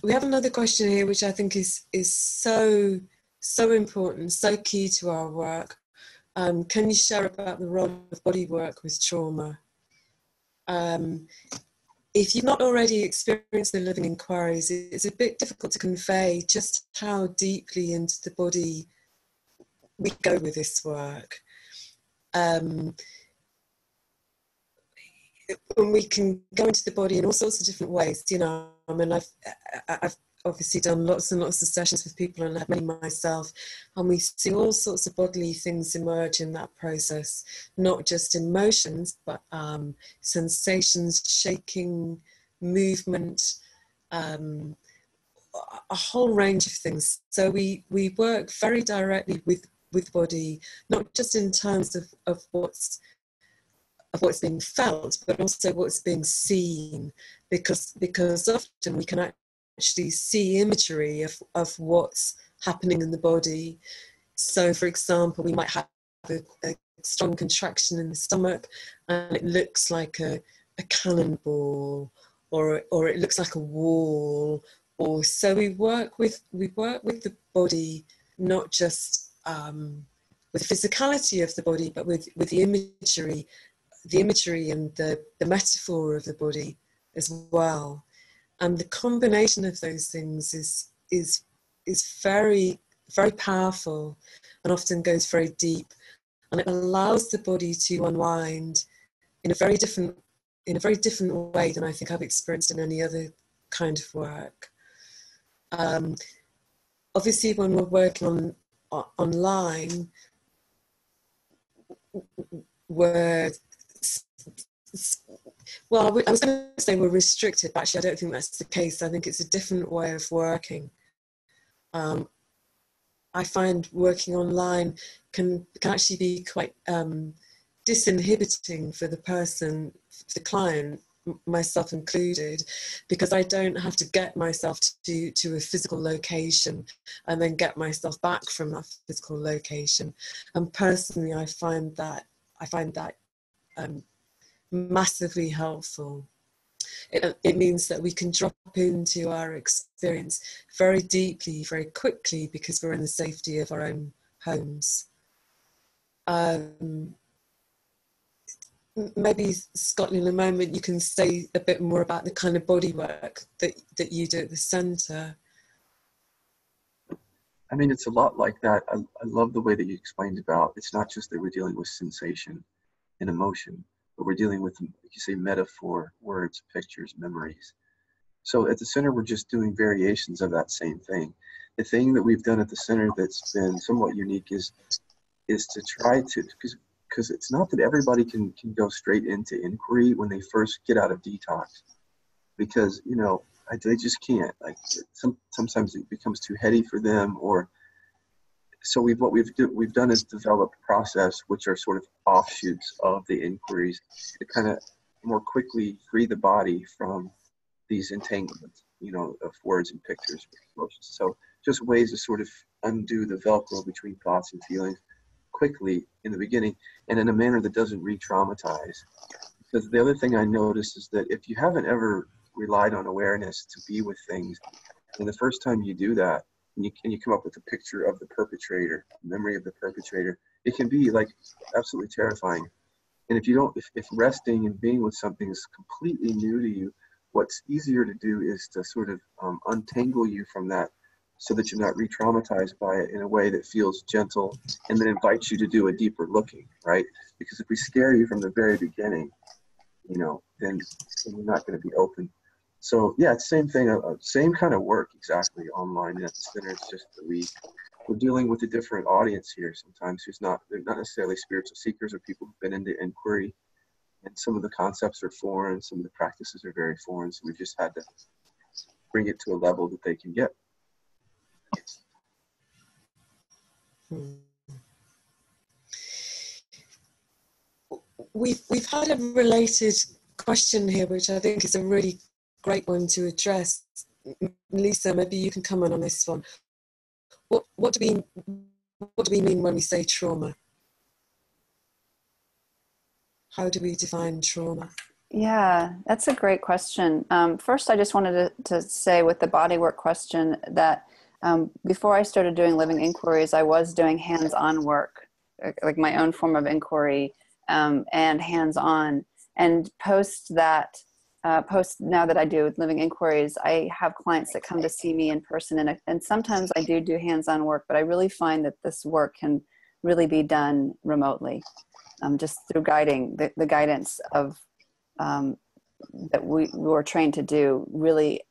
we have another question here, which I think is so important, so key to our work. Can you share about the role of bodywork with trauma? If you've not already experienced the living inquiries, it's a bit difficult to convey just how deeply into the body we go with this work. And we can go into the body in all sorts of different ways. You know, I mean, I've obviously done lots and lots of sessions with people, and I've many myself, and we see all sorts of bodily things emerge in that process, not just emotions, but sensations, shaking, movement, a whole range of things. So we work very directly with body, not just in terms of what's being felt, but also what's being seen, because often we can actually see imagery of what's happening in the body. So, for example, we might have a strong contraction in the stomach, and it looks like a cannonball, or it looks like a wall. Or so we work with the body, not just with the physicality of the body, but with the imagery and the metaphor of the body as well. And the combination of those things is very, very powerful, and often goes very deep, and it allows the body to unwind in a very different way than I think I've experienced in any other kind of work. Obviously, when we're working online, I was going to say we're restricted, but actually I don't think that's the case. I think it's a different way of working. I find working online can actually be quite disinhibiting for the person, for the client, myself included, because I don't have to get myself to a physical location and then get myself back from that physical location. And personally, I find that massively helpful. It means that we can drop into our experience very deeply, very quickly, because we're in the safety of our own homes. Maybe, Scott, in a moment you can say a bit more about the kind of body work that you do at the centre. I mean, it's a lot like that. I love the way that you explained about, it's not just that we're dealing with sensation and emotion, but we're dealing with, like you say, metaphor, words, pictures, memories. So at the center, we're just doing variations of that same thing. The thing that we've done at the center that's been somewhat unique is to try to, because it's not that everybody can go straight into inquiry when they first get out of detox, because, you know, they just can't. Like sometimes it becomes too heady for them, or so what we've done is develop a process which are sort of offshoots of the inquiries to kind of more quickly free the body from these entanglements, you know, of words and pictures, emotions. So just ways to sort of undo the Velcro between thoughts and feelings quickly in the beginning, and in a manner that doesn't re-traumatize. Because the other thing I noticed is that if you haven't ever relied on awareness to be with things, and the first time you do that, and you come up with a picture of the perpetrator, memory of the perpetrator, it can be like absolutely terrifying. And if resting and being with something is completely new to you, what's easier to do is to sort of untangle you from that, so that you're not re-traumatized by it in a way that feels gentle and then invites you to do a deeper looking, right? Because if we scare you from the very beginning, you know, then you're not going to be open. So yeah, it's the same thing, same kind of work exactly online and at the center. It's just that we're dealing with a different audience here sometimes they're not necessarily spiritual seekers or people who've been into inquiry, and some of the concepts are foreign, some of the practices are very foreign, so we've just had to bring it to a level that they can get. We've had a related question here, which I think is a really great one to address. Lisa, maybe you can comment on this one. What do we mean when we say trauma? How do we define trauma? Yeah, that's a great question. First, I just wanted to say with the bodywork question that before I started doing living inquiries, I was doing hands-on work, like my own form of inquiry, and hands-on. And post now that I do living inquiries, I have clients that come to see me in person, and sometimes I do hands-on work, but I really find that this work can really be done remotely, just through guiding the guidance of that we were trained to do really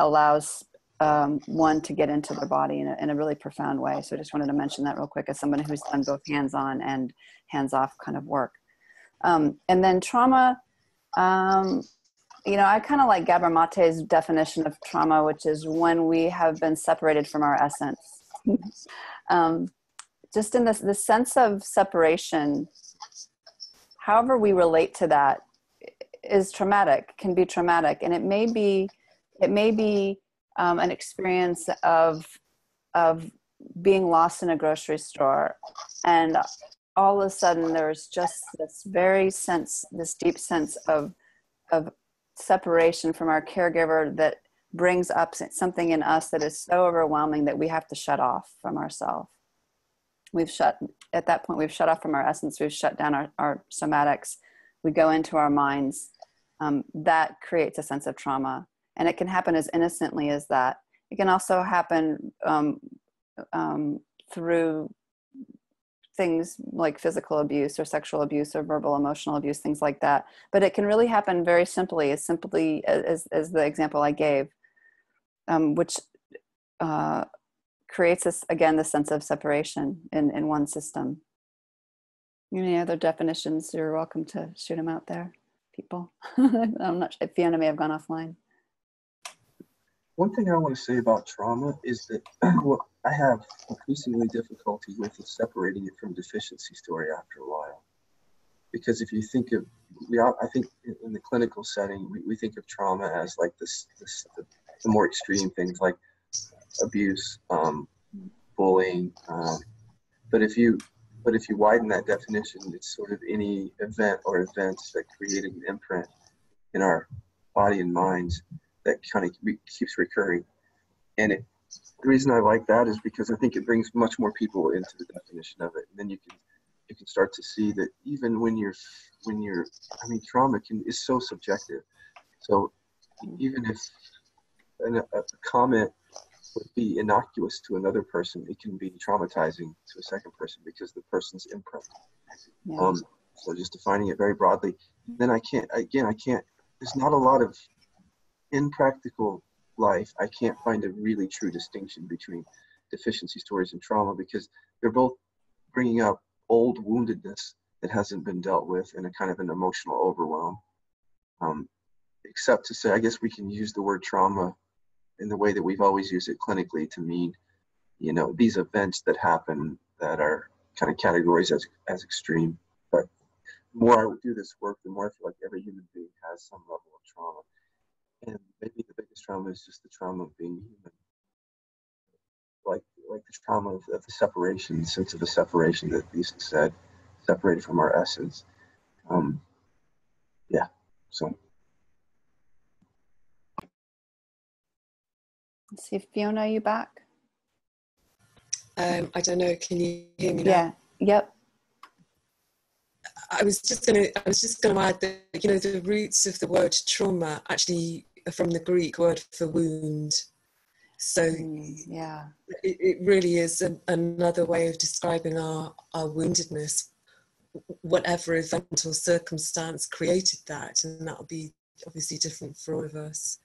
allows one to get into their body in a really profound way. So I just wanted to mention that real quick as someone who's done both hands-on and hands-off kind of work. And then trauma, I kind of like Gabor Mate's definition of trauma, which is when we have been separated from our essence. Just in the sense of separation, however we relate to that is traumatic, can be traumatic. And it may be an experience of being lost in a grocery store, and all of a sudden there's just this deep sense of separation from our caregiver that brings up something in us that is so overwhelming that we have to shut off from ourselves. At that point, we've shut off from our essence. We've shut down our somatics. We go into our minds. That creates a sense of trauma. And it can happen as innocently as that. It can also happen through things like physical abuse or sexual abuse or verbal emotional abuse, things like that. But it can really happen very simply as the example I gave, which creates this, again, the sense of separation in one system. Any other definitions? You're welcome to shoot them out there, people. I'm not sure. Fiona may have gone offline. One thing I want to say about trauma is that what I have increasingly difficulty with is separating it from deficiency story after a while. Because if you think of, I think in the clinical setting, we think of trauma as like the more extreme things like abuse, bullying. But if you widen that definition, it's sort of any event or events that created an imprint in our body and minds that kind of keeps recurring. And the reason I like that is because I think it brings much more people into the definition of it. And then you can start to see that even when you're, trauma is so subjective. So even if a comment would be innocuous to another person, it can be traumatizing to a second person because the person's imprint. Yeah. So just defining it very broadly, then I can't, there's not a lot of, in practical life, I can't find a really true distinction between deficiency stories and trauma because they're both bringing up old woundedness that hasn't been dealt with in a kind of an emotional overwhelm. Except to say, I guess we can use the word trauma in the way that we've always used it clinically to mean, these events that happen that are kind of categorized as extreme. But the more I would do this work, the more I feel like every human being has some level of trauma. And maybe the biggest trauma is just the trauma of being human. Like the trauma of the separation, the sense of the separation that Lisa said, separated from our essence. So. Let's see, Fiona, are you back? I don't know. Can you hear me now? Yeah. Yep. I was just going to add that the roots of the word trauma actually are from the Greek word for wound. So yeah, it really is another way of describing our woundedness. Whatever event or circumstance created that, and that'll be obviously different for all of us.